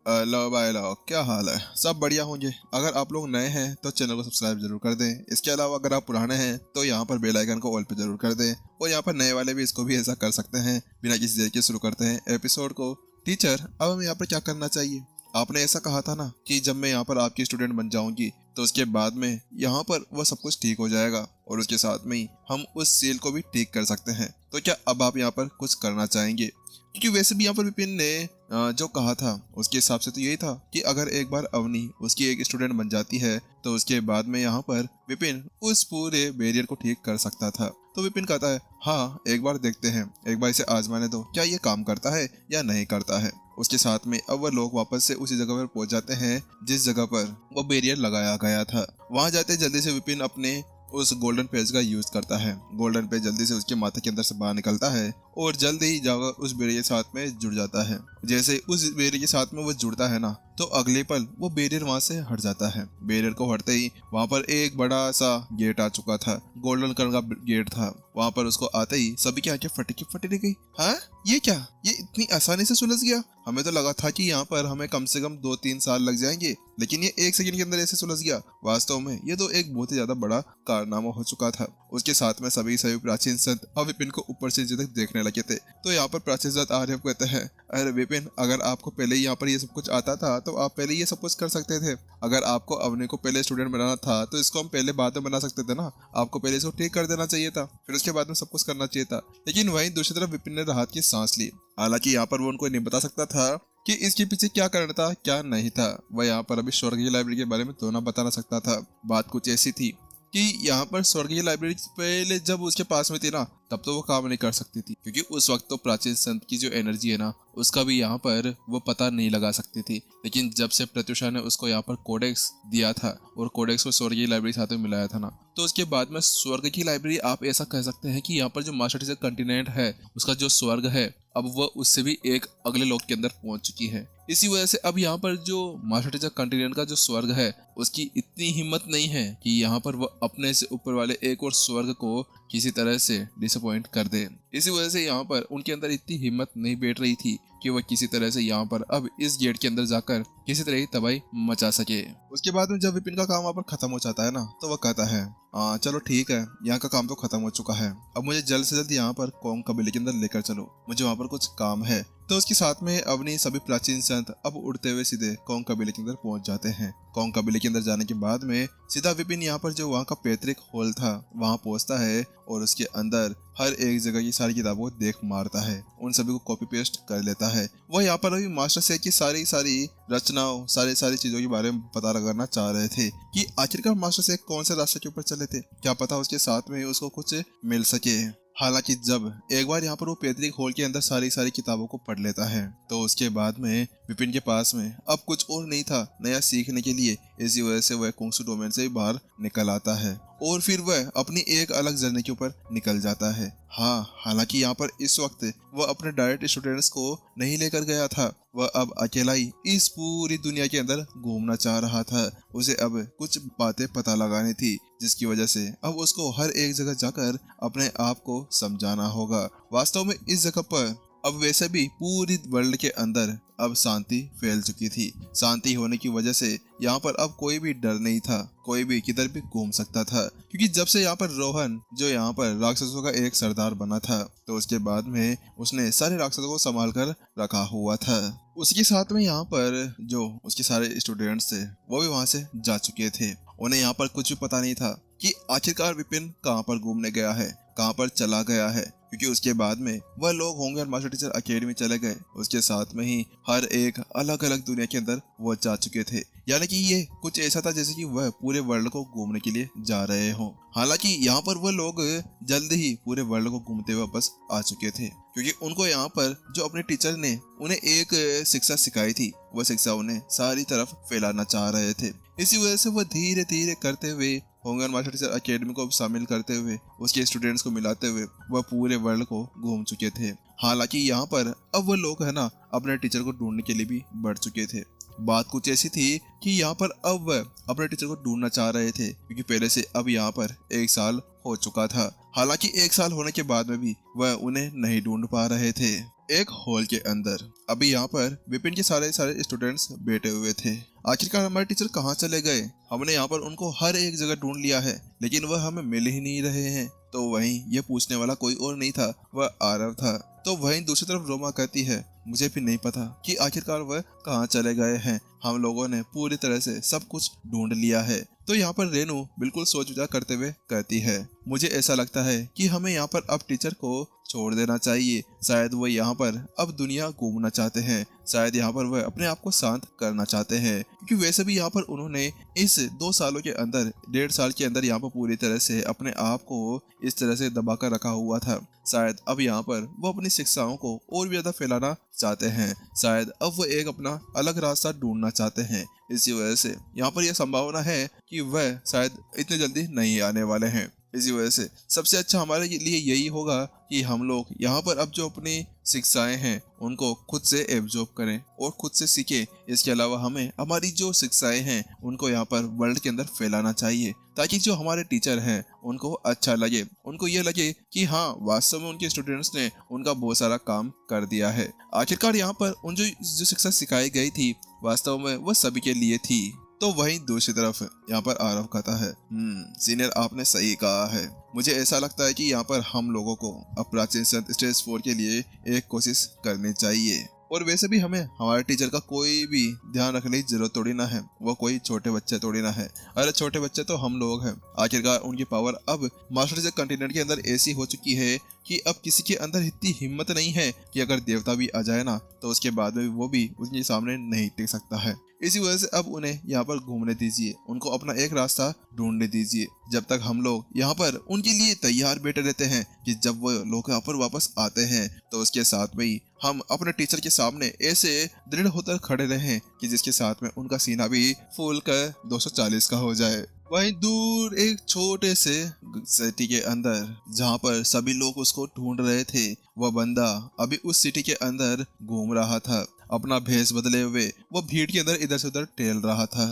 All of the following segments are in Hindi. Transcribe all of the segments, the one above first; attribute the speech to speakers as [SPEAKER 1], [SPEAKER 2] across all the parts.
[SPEAKER 1] हेलो भाई लोग, क्या हाल है? सब बढ़िया होंगे। अगर आप लोग नए हैं तो चैनल को सब्सक्राइब जरूर कर दें। इसके अलावा अगर आप पुराने हैं तो यहाँ पर बेल आइकन को ऑल पे जरूर कर दें। और यहाँ पर नए वाले भी इसको भी ऐसा कर सकते हैं। बिना किसी देर के शुरू करते हैं एपिसोड को। टीचर, अब हमें यहाँ पर क्या करना चाहिए? आपने ऐसा कहा था ना कि जब मैं यहाँ पर आपकी स्टूडेंट बन जाऊंगी तो उसके बाद में यहाँ पर वह सब कुछ ठीक हो जाएगा और उसके साथ में ही हम उस सेल को भी ठीक कर सकते हैं। तो क्या अब आप यहाँ पर कुछ करना चाहेंगे? क्योंकि वैसे भी यहाँ पर विपिन ने जो कहा था उसके हिसाब से तो यही था कि अगर एक बार अवनी उसकी एक स्टूडेंट बन जाती है तो उसके बाद में यहाँ पर विपिन उस पूरे बैरियर को ठीक कर सकता था। तो विपिन कहता है हाँ, एक बार देखते हैं, एक बार इसे आजमाने दो, क्या ये काम करता है या नहीं करता है। उसके साथ में अब वह लोग वापस से उसी जगह पर पहुंच जाते हैं जिस जगह पर वो बैरियर लगाया गया था। वहां जाते जल्दी से विपिन अपने उस गोल्डन पेज का यूज करता है। गोल्डन पेज जल्दी से उसके माथे के अंदर से बाहर निकलता है और जल्दी ही जाकर उस बैरियर के साथ में जुड़ जाता है। जैसे उस बैरियर के साथ में वो जुड़ता है ना, तो अगले पल वो बैरियर वहां से हट जाता है। बैरियर को हटते ही वहां पर एक बड़ा सा गेट आ चुका था। गोल्डन कलर का गेट था। वहां पर उसको आते ही सभी की आंखें फटी की फटी रह गई। हाँ, ये क्या? ये इतनी आसानी से सुलझ गया? हमें तो लगा था कि यहाँ पर हमें कम से कम 2-3 साल लग जाएंगे, लेकिन ये 1 सेकंड के अंदर ऐसे सुलझ गया। वास्तव में ये तो एक बहुत ही ज्यादा बड़ा कारनामा हो चुका था। उसके साथ में सभी प्राचीन संत अब विपिन को ऊपर से नीचे तक देखने लगे थे। तो यहाँ पर प्राचीन संत आर्य कहते हैं, अरे विपिन, अगर आपको पहले ही यहाँ पर ये सब कुछ आता था तो आप पहले ये सब कुछ कर सकते थे। अगर आपको अवनी को पहले स्टूडेंट बनाना था तो इसको हम पहले बाद में बना सकते थे ना। आपको पहले इसको ठीक कर देना चाहिए था, फिर उसके बाद में सब कुछ करना चाहिए था। लेकिन वहीं दूसरी तरफ विपिन ने राहत की सांस ली। हालांकि यहाँ पर वो उनको नहीं बता सकता था कि इसके पीछे क्या कारण था, क्या नहीं था। वह यहाँ पर अभी स्वर्गीय लाइब्रेरी के बारे में तो ना बता ना सकता था। बात कुछ ऐसी थी कि यहाँ पर स्वर्गीय लाइब्रेरी पहले जब उसके पास में थी ना, तब तो वो काम नहीं कर सकती थी, क्योंकि उस वक्त तो प्राचीन संत की जो एनर्जी है ना, उसका भी यहाँ पर वो पता नहीं लगा सकती थी। लेकिन जब से प्रत्युषा ने उसको यहाँ पर कोडेक्स दिया था और कोडेक्स को स्वर्गीय लाइब्रेरी साथ में मिलाया था ना, तो उसके बाद में स्वर्ग की लाइब्रेरी आप ऐसा कह सकते हैं कि यहाँ पर जो मास्टर टीचर कंटिनेंट है, उसका जो स्वर्ग है, अब वह उससे भी एक अगले लोक के अंदर पहुंच चुकी है। इसी वजह से अब यहाँ पर जो मास्टर टीचर कंटिनेंट का जो स्वर्ग है, उसकी इतनी हिम्मत नहीं है कि यहाँ पर वह अपने से ऊपर वाले एक और स्वर्ग को किसी तरह से डिसअपॉइंट कर दे। इसी वजह से यहाँ पर उनके अंदर इतनी हिम्मत नहीं बैठ रही थी कि वह किसी तरह से यहाँ पर अब इस गेट के अंदर जाकर किसी तरह की तबाही मचा सके। उसके बाद में जब विपिन का काम वहाँ पर खत्म हो जाता है ना, तो वह कहता है चलो ठीक है, यहाँ का काम तो खत्म हो चुका है, अब मुझे जल्द से जल्द यहाँ पर कौम कबीले के अंदर लेकर चलो, मुझे वहाँ पर कुछ काम है। तो उसके साथ में अपनी सभी प्राचीन संत अब उड़ते हुए सीधे कौम कबीले के अंदर पहुंच जाते हैं। कौम कबीले के अंदर जाने के बाद में सीधा विपिन यहाँ पर जो वहाँ का पैतृक हॉल था वहाँ पहुंचता है और उसके अंदर हर एक जगह की सारी किताबों को देख मारता है, उन सभी को कॉपी पेस्ट कर लेता है। वह यहाँ पर अभी मास्टर से की सारी रचनाओं, सारी चीजों के बारे में पता लगाना चाह रहे थे कि आखिरकार मास्टर से कौन से रास्ते के ऊपर चले थे, क्या पता उसके साथ में उसको कुछ मिल सके। हालांकि जब एक बार यहाँ पर वो पैतृक हॉल के अंदर सारी किताबों को पढ़ लेता है तो उसके बाद में विपिन के पास में अब कुछ और नहीं था नया सीखने के लिए। इसी वजह से वह कुंग फू डोमेन से बाहर निकल आता है और फिर वह अपनी एक अलग जर्नी के ऊपर निकल जाता है। हाँ, हालांकि यहाँ पर इस वक्त वह अपने डायरेक्ट स्टूडेंट्स को नहीं लेकर गया था, वह अब अकेला ही इस पूरी दुनिया के अंदर घूमना चाह रहा था। उसे अब कुछ बातें पता लगानी थी, जिसकी वजह से अब उसको हर एक जगह जाकर अपने आप को समझाना होगा। वास्तव में इस जगह पर अब वैसे भी पूरी वर्ल्ड के अंदर अब शांति फैल चुकी थी। शांति होने की वजह से यहाँ पर अब कोई भी डर नहीं था, कोई भी किधर भी घूम सकता था, क्योंकि जब से यहाँ पर रोहन जो यहाँ पर राक्षसों का एक सरदार बना था, तो उसके बाद में उसने सारे राक्षसों को संभाल कर रखा हुआ था। उसके साथ में यहाँ पर जो उसके सारे स्टूडेंट्स थे वो भी वहां से जा चुके थे। उन्हें यहाँ पर कुछ भी पता नहीं था कि आखिरकार विपिन कहाँ पर घूमने गया है, कहाँ पर चला गया है, क्योंकि उसके बाद में वह लोग होंगे और मास्टर टीचर अकेडमी चले गए। उसके साथ में ही हर एक अलग अलग दुनिया के अंदर वो जा चुके थे। यानी कि ये कुछ ऐसा था जैसे कि वह पूरे वर्ल्ड को घूमने के लिए जा रहे हों। हालांकि यहाँ पर वह लोग जल्द ही पूरे वर्ल्ड को घूमते हुए वापस आ चुके थे, क्योंकि उनको यहाँ पर जो अपने टीचर ने उन्हें एक शिक्षा सिखाई थी, वह शिक्षा उन्हें सारी तरफ फैलाना चाह रहे थे। इसी वजह से वह धीरे धीरे करते हुए होंगर मास्टर टीचर अकेडमी को शामिल करते हुए उसके स्टूडेंट्स को मिलाते हुए वह पूरे वर्ल्ड को घूम चुके थे। हालांकि यहाँ पर अब वह लोग है ना अपने टीचर को ढूंढने के लिए भी बढ़ चुके थे। बात कुछ ऐसी थी कि यहाँ पर अब वह अपने टीचर को ढूंढना चाह रहे थे, क्योंकि पहले से अब यहाँ पर 1 साल हो चुका था। हालांकि 1 साल होने के बाद में भी वह उन्हें नहीं ढूंढ पा रहे थे। एक हॉल के अंदर अभी यहाँ पर विपिन के सारे स्टूडेंट्स बैठे हुए थे। आखिरकार हमारे टीचर कहाँ चले गए? हमने यहाँ पर उनको हर एक जगह ढूंढ लिया है, लेकिन वह हमें मिल ही नहीं रहे हैं। तो वहीं ये पूछने वाला कोई और नहीं था, वह आरव था। तो वहीं दूसरी तरफ रोमा कहती है, मुझे भी नहीं पता कि आखिरकार वह कहाँ चले गए हैं। हम लोगों ने पूरी तरह से सब कुछ ढूंढ लिया है। तो यहाँ पर रेनू बिल्कुल सोच विचार करते हुए कहती है, मुझे ऐसा लगता है कि हमें यहाँ पर अब टीचर को छोड़ देना चाहिए। शायद वो यहाँ पर अब दुनिया घूमना चाहते हैं, शायद यहाँ पर वह अपने आप को शांत करना चाहते हैं, क्योंकि वैसे भी यहाँ पर उन्होंने इस 2 सालों के अंदर 1.5 साल के अंदर यहाँ पर पूरी तरह से अपने आप को इस तरह से दबा कर रखा हुआ था। शायद अब यहाँ पर वो अपनी शिक्षाओं को और भी ज्यादा फैलाना चाहते हैं, शायद अब वो एक अपना अलग रास्ता ढूंढना चाहते हैं। इसी वजह से यहाँ पर यह संभावना है कि वह शायद इतने जल्दी नहीं आने वाले हैं। इसी वजह से सबसे अच्छा हमारे लिए यही होगा कि हम लोग यहाँ पर अब जो अपनी शिक्षाएं हैं उनको खुद से एब्जॉर्ब करें और खुद से सीखें। इसके अलावा हमें हमारी जो शिक्षाएं हैं उनको यहाँ पर वर्ल्ड के अंदर फैलाना चाहिए, ताकि जो हमारे टीचर हैं उनको अच्छा लगे, उनको ये लगे कि हाँ वास्तव में उनके स्टूडेंट्स ने उनका बहुत सारा काम कर दिया है। आखिरकार यहाँ पर उन जो शिक्षा सिखाई गई थी वास्तव में वो सभी के लिए थी। तो वहीं दूसरी तरफ यहाँ पर आरव कहता है, सीनियर आपने सही कहा है। मुझे ऐसा लगता है कि यहाँ पर हम लोगों को अब प्राचीन संत स्टेज 4 के लिए एक कोशिश करनी चाहिए। और वैसे भी हमें हमारे टीचर का कोई भी ध्यान रखने की जरूरत थोड़ी ना है, वो कोई छोटे बच्चे थोड़ी ना है। अरे छोटे बच्चे तो हम लोग हैं। आखिरकार उनकी पावर अब मास्टर से कंटिनेंट के अंदर ऐसी हो चुकी है कि अब किसी के अंदर इतनी हिम्मत नहीं है कि अगर देवता भी आ जाए ना तो उसके बाद में वो भी उनके सामने नहीं टिक सकता है। इसी वजह से अब उन्हें यहाँ पर घूमने दीजिए, उनको अपना एक रास्ता ढूंढने दीजिए, जब तक हम लोग यहाँ पर उनके लिए तैयार बैठे रहते हैं कि जब वो लोग यहाँ पर वापस आते हैं तो उसके साथ में ही हम अपने टीचर के सामने ऐसे दृढ़ होकर खड़े रहें कि जिसके साथ में उनका सीना भी फूल कर 240 का हो जाए। वहीं दूर एक छोटे से सिटी के अंदर जहाँ पर सभी लोग उसको ढूंढ रहे थे, वह बंदा अभी उस सिटी के अंदर घूम रहा था, अपना भेष बदले हुए वो भीड़ के अंदर इधर से उधर टहल रहा था।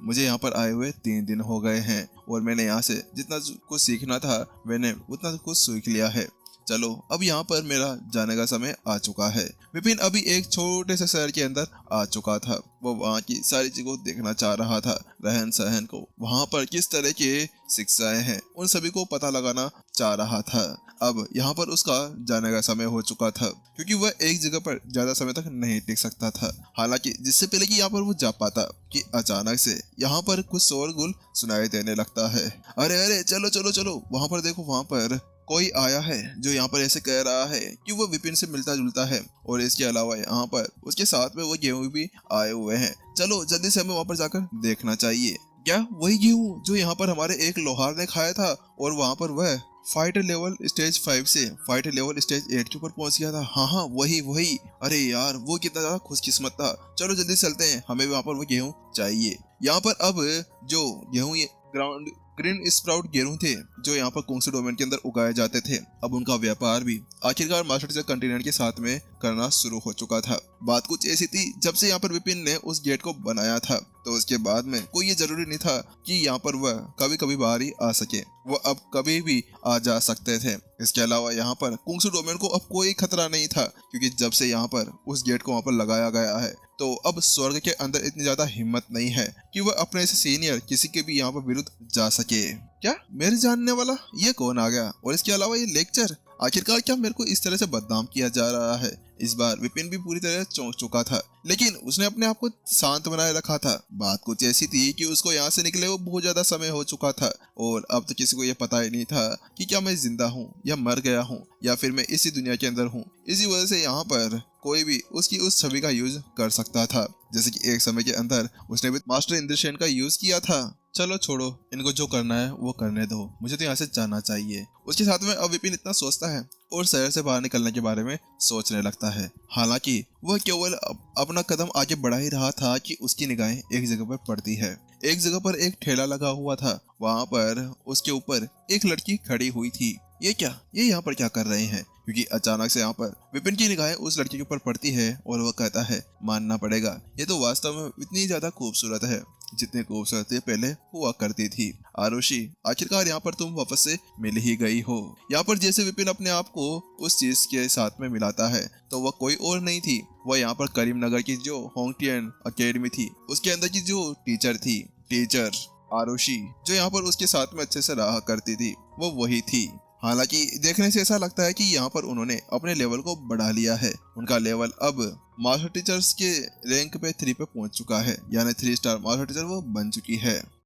[SPEAKER 1] मुझे यहाँ पर आए हुए 3 दिन हो गए हैं और मैंने यहाँ से जितना कुछ सीखना था मैंने उतना कुछ सीख लिया है। चलो अब यहाँ पर मेरा जाने का समय आ चुका है। विपिन अभी एक छोटे से शहर के अंदर आ चुका था। वो वहाँ की सारी चीजों को देखना चाह रहा था, रहन सहन को, वहाँ पर किस तरह की शिक्षाएं हैं उन सभी को पता लगाना चाह रहा था। अब यहाँ पर उसका जाने का समय हो चुका था, क्योंकि वह एक जगह पर ज्यादा समय तक नहीं टिक सकता था। हालांकि जिससे पहले कि यहाँ पर वो जा पाता कि अचानक से यहाँ पर कुछ शोरगुल सुनाई देने लगता है। अरे अरे चलो चलो चलो, वहाँ पर देखो, वहाँ पर कोई आया है जो यहाँ पर ऐसे कह रहा है कि वो विपिन से मिलता जुलता है, और इसके अलावा यहाँ पर उसके साथ में वो गेहूं भी आए हुए हैं। चलो जल्दी से हमें वहाँ पर जाकर देखना चाहिए। क्या वही गेहूं जो यहाँ पर हमारे एक लोहार ने खाया था और वहाँ पर वह फाइट लेवल स्टेज 5 से फाइट लेवल स्टेज 8 के ऊपर पहुंच गया था? हाँ वही। अरे यार वो कितना ज्यादा खुशकिस्मत था। चलो जल्दी चलते हैं, हमें वहाँ पर वो गेहूं चाहिए। यहाँ पर अब जो गेहूं ग्राउंड ग्रीन स्प्राउट गेहूं थे जो यहाँ पर कुंगसू डोमेन के अंदर उगाए जाते थे, अब उनका व्यापार भी आखिरकार मास्टर टीचर कंटिनेंट के साथ में करना शुरू हो चुका था। बात कुछ ऐसी थी, जब से यहाँ पर विपिन ने उस गेट को बनाया था तो उसके बाद में कोई ये जरूरी नहीं था कि यहाँ पर वह कभी कभी बाहर ही आ सके, वो अब कभी भी आ जा सकते थे। इसके अलावा यहाँ पर कुंगसू डोमेन को अब कोई खतरा नहीं था, क्योंकि जब से यहाँ पर उस गेट को वहाँ पर लगाया गया है तो अब स्वर्ग के अंदर इतनी ज्यादा हिम्मत नहीं है कि वह अपने से सीनियर किसी के भी यहाँ पर विरुद्ध जा सके। क्या मेरे जानने वाला ये कौन आ गया? और इसके अलावा ये लेक्चर, आखिरकार क्या मेरे को इस तरह से बदनाम किया जा रहा है? इस बार विपिन भी पूरी तरह चौंक चुका था, लेकिन उसने अपने आप को शांत बनाए रखा था। बात कुछ ऐसी थी कि उसको यहाँ से निकले वो बहुत ज्यादा समय हो चुका था और अब तो किसी को ये पता ही नहीं था कि क्या मैं जिंदा हूँ या मर गया हूँ या फिर मैं इसी दुनिया के अंदर हूँ। इसी वजह से यहाँ पर कोई भी उसकी उस छवि का यूज कर सकता था, जैसे कि एक समय के अंदर उसने भी मास्टर इंद्रसेन का यूज किया था। चलो छोड़ो, इनको जो करना है वो करने दो, मुझे तो यहाँ से जाना चाहिए। उसके साथ में अब विपिन इतना सोचता है और शहर से बाहर निकलने के बारे में सोचने लगता है। हालांकि वह केवल अपना कदम आगे बढ़ा ही रहा था कि उसकी निगाहें एक जगह पर पड़ती है। एक जगह पर एक ठेला लगा हुआ था, वहां पर उसके ऊपर एक लड़की खड़ी हुई थी। ये यहाँ पर क्या कर रहे हैं? क्योंकि अचानक से यहाँ पर विपिन की निगाहें उस लड़की के ऊपर पड़ती है और वह कहता है, मानना पड़ेगा ये तो वास्तव में इतनी ज्यादा खूबसूरत है। जितनी खूबसूरती पहले हुआ करती थी। आरुषि, आखिरकार यहाँ पर तुम वापस से मिल ही गई हो। यहाँ पर जैसे विपिन अपने आप को उस चीज के साथ में मिलाता है तो वह कोई और नहीं थी, वह यहाँ पर करीमनगर की जो होंगटियन अकेडमी थी उसके अंदर की जो टीचर थी, टीचर आरुषि, जो यहाँ पर उसके साथ में अच्छे से रहा करती थी, वो वही थी। हालांकि देखने से ऐसा लगता है कि यहाँ पर उन्होंने अपने लेवल को बढ़ा लिया है। उनका लेवल अब मास्टर टीचर्स के रैंक पे 3 पे पहुंच चुका है, यानी 3 स्टार मास्टर टीचर वो बन चुकी है।